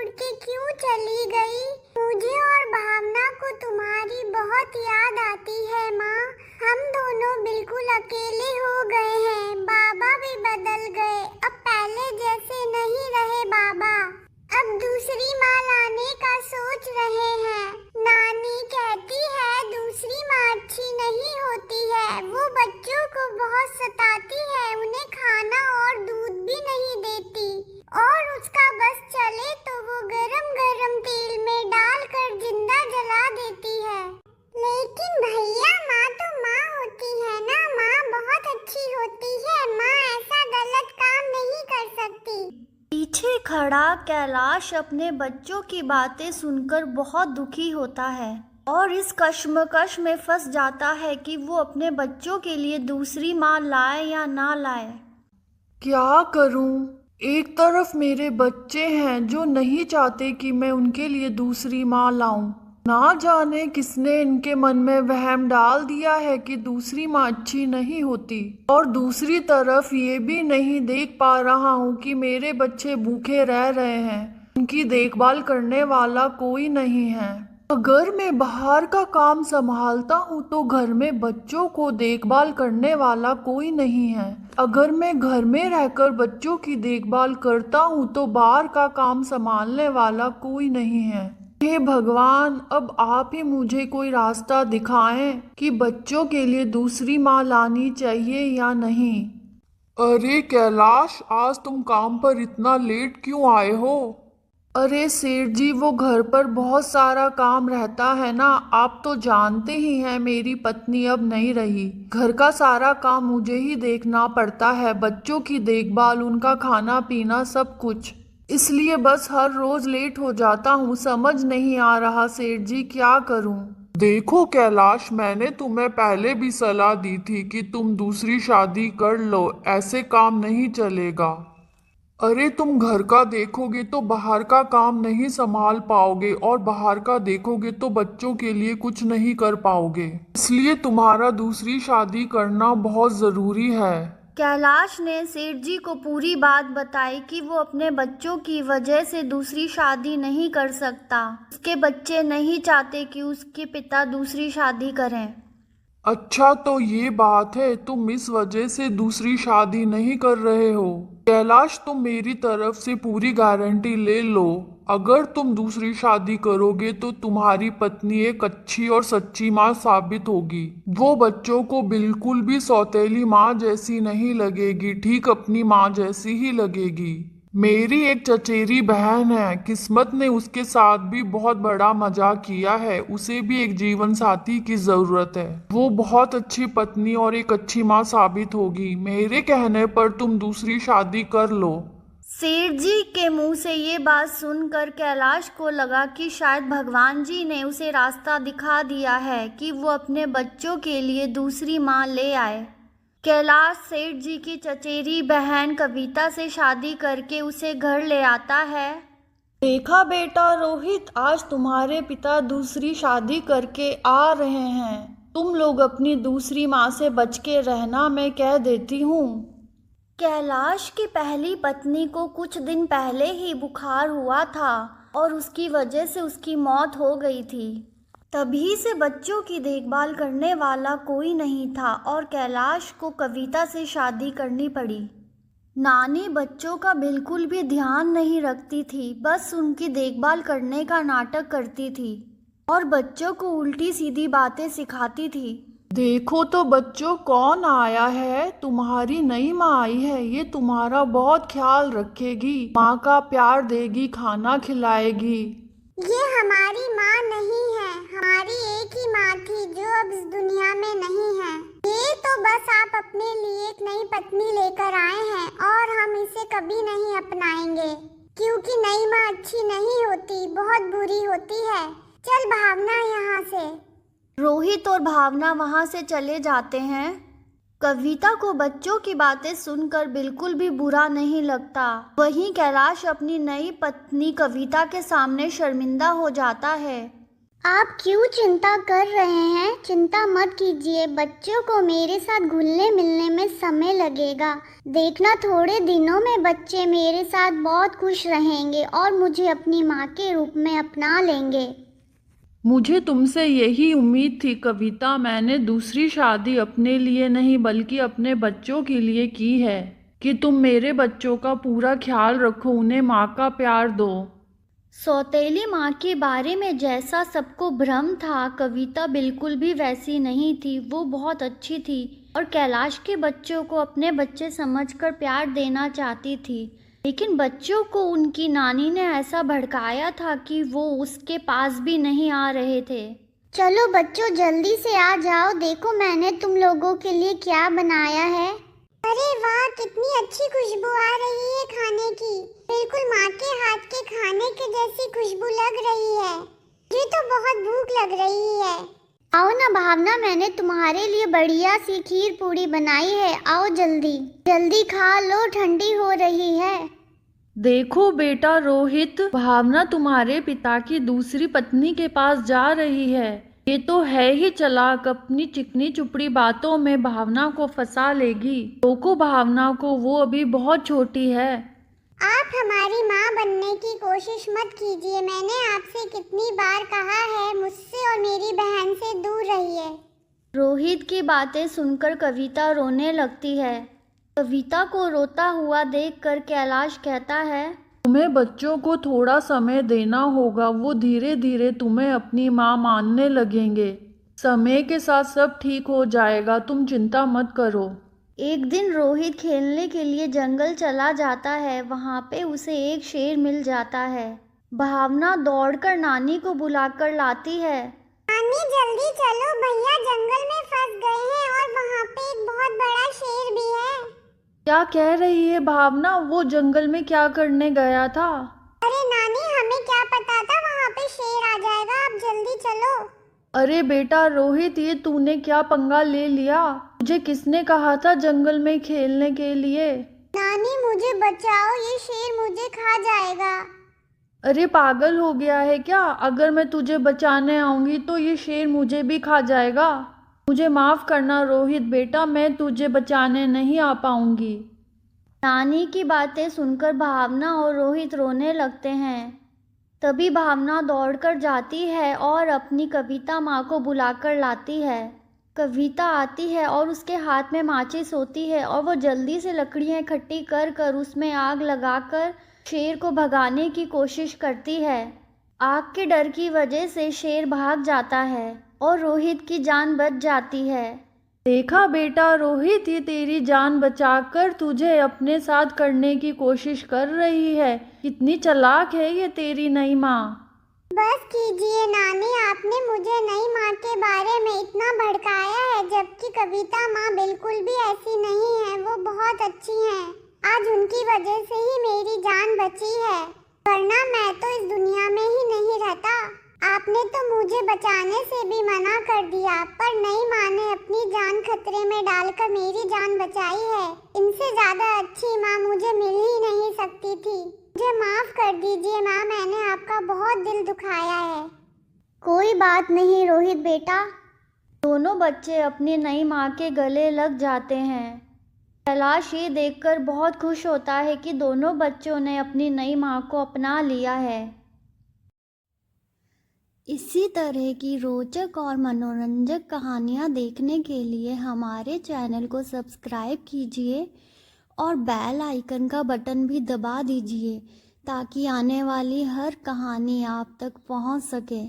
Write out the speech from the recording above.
छोड़ के क्यों चली गई? मुझे और भावना को तुम्हारी बहुत याद आती है माँ। हम दोनों बिल्कुल अकेले हो गए हैं। बाबा भी बदल गए, अब पहले जैसे नहीं रहे बाबा। अब दूसरी माँ लाने का सोच रहे हैं। नानी कहती है दूसरी माँ अच्छी नहीं होती है, वो बच्चों को बहुत सताती है, उन्हें खाना और दूध भी नहीं देती, और उसका बस चले तो वो गरम गरम तेल में डालकर जिंदा जला देती है। लेकिन भैया माँ तो माँ होती है ना, माँ बहुत अच्छी होती है, माँ ऐसा गलत काम नहीं कर सकती। पीछे खड़ा कैलाश अपने बच्चों की बातें सुनकर बहुत दुखी होता है और इस कश्मकश में फंस जाता है कि वो अपने बच्चों के लिए दूसरी माँ लाए या ना लाए। क्या करूं? एक तरफ मेरे बच्चे हैं जो नहीं चाहते कि मैं उनके लिए दूसरी माँ लाऊं। ना जाने किसने इनके मन में वहम डाल दिया है कि दूसरी माँ अच्छी नहीं होती, और दूसरी तरफ ये भी नहीं देख पा रहा हूँ कि मेरे बच्चे भूखे रह रहे हैं, उनकी देखभाल करने वाला कोई नहीं है। अगर मैं बाहर का काम संभालता हूँ तो घर में बच्चों को देखभाल करने वाला कोई नहीं है। अगर मैं घर में रहकर बच्चों की देखभाल करता हूँ तो बाहर का काम संभालने वाला कोई नहीं है। हे भगवान, अब आप ही मुझे कोई रास्ता दिखाएं कि बच्चों के लिए दूसरी माँ लानी चाहिए या नहीं। अरे कैलाश, आज तुम काम पर इतना लेट क्यों आए हो? अरे सेठ जी, वो घर पर बहुत सारा काम रहता है ना, आप तो जानते ही हैं मेरी पत्नी अब नहीं रही। घर का सारा काम मुझे ही देखना पड़ता है, बच्चों की देखभाल, उनका खाना पीना सब कुछ, इसलिए बस हर रोज लेट हो जाता हूँ। समझ नहीं आ रहा सेठ जी, क्या करूँ? देखो कैलाश, मैंने तुम्हें पहले भी सलाह दी थी कि तुम दूसरी शादी कर लो, ऐसे काम नहीं चलेगा। अरे तुम घर का देखोगे तो बाहर का काम नहीं संभाल पाओगे, और बाहर का देखोगे तो बच्चों के लिए कुछ नहीं कर पाओगे, इसलिए तुम्हारा दूसरी शादी करना बहुत जरूरी है। कैलाश ने सेठ जी को पूरी बात बताई कि वो अपने बच्चों की वजह से दूसरी शादी नहीं कर सकता। उसके बच्चे नहीं चाहते कि उसके पिता दूसरी शादी करें। अच्छा, तो ये बात है, तुम इस वजह से दूसरी शादी नहीं कर रहे हो। कैलाश, तुम मेरी तरफ से पूरी गारंटी ले लो, अगर तुम दूसरी शादी करोगे तो तुम्हारी पत्नी एक अच्छी और सच्ची माँ साबित होगी। वो बच्चों को बिल्कुल भी सौतेली माँ जैसी नहीं लगेगी, ठीक अपनी माँ जैसी ही लगेगी। मेरी एक चचेरी बहन है, किस्मत ने उसके साथ भी बहुत बड़ा मजाक किया है, उसे भी एक जीवन साथी की जरूरत है। वो बहुत अच्छी पत्नी और एक अच्छी माँ साबित होगी। मेरे कहने पर तुम दूसरी शादी कर लो। सेठ जी के मुंह से ये बात सुनकर कैलाश को लगा कि शायद भगवान जी ने उसे रास्ता दिखा दिया है कि वो अपने बच्चों के लिए दूसरी माँ ले आए। कैलाश सेठ जी की चचेरी बहन कविता से शादी करके उसे घर ले आता है। देखा बेटा रोहित, आज तुम्हारे पिता दूसरी शादी करके आ रहे हैं। तुम लोग अपनी दूसरी माँ से बच के रहना, मैं कह देती हूँ। कैलाश की पहली पत्नी को कुछ दिन पहले ही बुखार हुआ था और उसकी वजह से उसकी मौत हो गई थी। तभी से बच्चों की देखभाल करने वाला कोई नहीं था और कैलाश को कविता से शादी करनी पड़ी। नानी बच्चों का बिल्कुल भी ध्यान नहीं रखती थी, बस उनकी देखभाल करने का नाटक करती थी और बच्चों को उल्टी सीधी बातें सिखाती थी। देखो तो बच्चों, कौन आया है? तुम्हारी नई माँ आई है। ये तुम्हारा बहुत ख्याल रखेगी, माँ का प्यार देगी, खाना खिलाएगी। ये हमारी माँ नहीं है, हमारी एक ही माँ थी जो अब इस दुनिया में नहीं है। ये तो बस आप अपने लिए एक नई पत्नी लेकर आए हैं और हम इसे कभी नहीं अपनाएंगे, क्योंकि नई माँ अच्छी नहीं होती, बहुत बुरी होती है। चल भावना, यहाँ से। रोहित और भावना वहाँ से चले जाते हैं। कविता को बच्चों की बातें सुनकर बिल्कुल भी बुरा नहीं लगता। वहीं कैलाश अपनी नई पत्नी कविता के सामने शर्मिंदा हो जाता है। आप क्यों चिंता कर रहे हैं? चिंता मत कीजिए, बच्चों को मेरे साथ घुलने मिलने में समय लगेगा। देखना थोड़े दिनों में बच्चे मेरे साथ बहुत खुश रहेंगे और मुझे अपनी माँ के रूप में अपना लेंगे। मुझे तुमसे यही उम्मीद थी कविता। मैंने दूसरी शादी अपने लिए नहीं बल्कि अपने बच्चों के लिए की है कि तुम मेरे बच्चों का पूरा ख्याल रखो, उन्हें माँ का प्यार दो। सौतेली माँ के बारे में जैसा सबको भ्रम था, कविता बिल्कुल भी वैसी नहीं थी। वो बहुत अच्छी थी और कैलाश के बच्चों को अपने बच्चे समझकर प्यार देना चाहती थी। लेकिन बच्चों को उनकी नानी ने ऐसा भड़काया था कि वो उसके पास भी नहीं आ रहे थे। चलो बच्चों, जल्दी से आ जाओ, देखो मैंने तुम लोगों के लिए क्या बनाया है। अरे वाह, कितनी अच्छी खुशबू आ रही है खाने की। बिल्कुल माँ के हाथ के खाने के जैसी खुशबू लग रही है। मुझे तो बहुत भूख लग रही है। आओ ना भावना, मैंने तुम्हारे लिए बढ़िया सी खीर पूरी बनाई है। आओ जल्दी जल्दी खा लो, ठंडी हो रही है। देखो बेटा रोहित, भावना तुम्हारे पिता की दूसरी पत्नी के पास जा रही है। ये तो है ही चालाक, अपनी चिकनी चुपड़ी बातों में भावना को फंसा लेगी। रोको भावना को, वो अभी बहुत छोटी है। आप हमारी माँ बनने की कोशिश मत कीजिए। मैंने आपसे कितनी बार कहा है, मुझसे और मेरी बहन से दूर रहिए। रोहित की बातें सुनकर कविता रोने लगती है। कविता को रोता हुआ देखकर कैलाश कहता है, तुम्हें बच्चों को थोड़ा समय देना होगा, वो धीरे धीरे तुम्हें अपनी माँ मानने लगेंगे। समय के साथ सब ठीक हो जाएगा, तुम चिंता मत करो। एक दिन रोहित खेलने के लिए जंगल चला जाता है। वहाँ पे उसे एक शेर मिल जाता है। भावना दौड़कर नानी को बुलाकर लाती है। नानी जल्दी चलो, भैया जंगल में फंस गए हैं और वहाँ पे एक बहुत बड़ा शेर भी है। क्या कह रही है भावना? वो जंगल में क्या करने गया था? अरे नानी, हमें क्या पता था वहाँ पे शेर आ जाएगा। आप जल्दी चलो। अरे बेटा रोहित, ये तूने क्या पंगा ले लिया? मुझे किसने कहा था जंगल में खेलने के लिए? नानी मुझे बचाओ, ये शेर मुझे खा जाएगा। अरे पागल हो गया है क्या? अगर मैं तुझे बचाने आऊंगी तो ये शेर मुझे भी खा जाएगा। मुझे माफ करना रोहित बेटा, मैं तुझे बचाने नहीं आ पाऊंगी। नानी की बातें सुनकर भावना और रोहित रोने लगते हैं। तभी भावना दौड़कर जाती है और अपनी कविता माँ को बुलाकर लाती है। कविता आती है और उसके हाथ में माचिस होती है और वो जल्दी से लकड़ियाँ इकट्ठी कर कर उसमें आग लगाकर शेर को भगाने की कोशिश करती है। आग के डर की वजह से शेर भाग जाता है और रोहित की जान बच जाती है। देखा बेटा रोहित, ये तेरी जान बचाकर तुझे अपने साथ करने की कोशिश कर रही है। कितनी चालाक है ये तेरी नई माँ। बस कीजिए नानी, आपने मुझे नई माँ के बारे में इतना भड़काया है, जबकि कविता माँ बिल्कुल भी ऐसी नहीं है। वो बहुत अच्छी हैं। आज उनकी वजह से ही मेरी जान बची है, वरना मैं तो इस दुनिया में ही नहीं रहता। आपने तो मुझे बचाने से भी मना कर दिया, पर नई माँ ने अपनी जान खतरे में डालकर मेरी जान बचाई है। इनसे ज्यादा अच्छी माँ मुझे मिल ही नहीं सकती थी। मुझे माफ कर दीजिए माँ, मैंने आपका बहुत दिल दुखाया है। कोई बात नहीं रोहित बेटा। दोनों बच्चे अपनी नई माँ के गले लग जाते हैं। कैलाश ये देखकर बहुत खुश होता है कि दोनों बच्चों ने अपनी नई माँ को अपना लिया है। इसी तरह की रोचक और मनोरंजक कहानियाँ देखने के लिए हमारे चैनल को सब्सक्राइब कीजिए और बेल आइकन का बटन भी दबा दीजिए ताकि आने वाली हर कहानी आप तक पहुंच सके।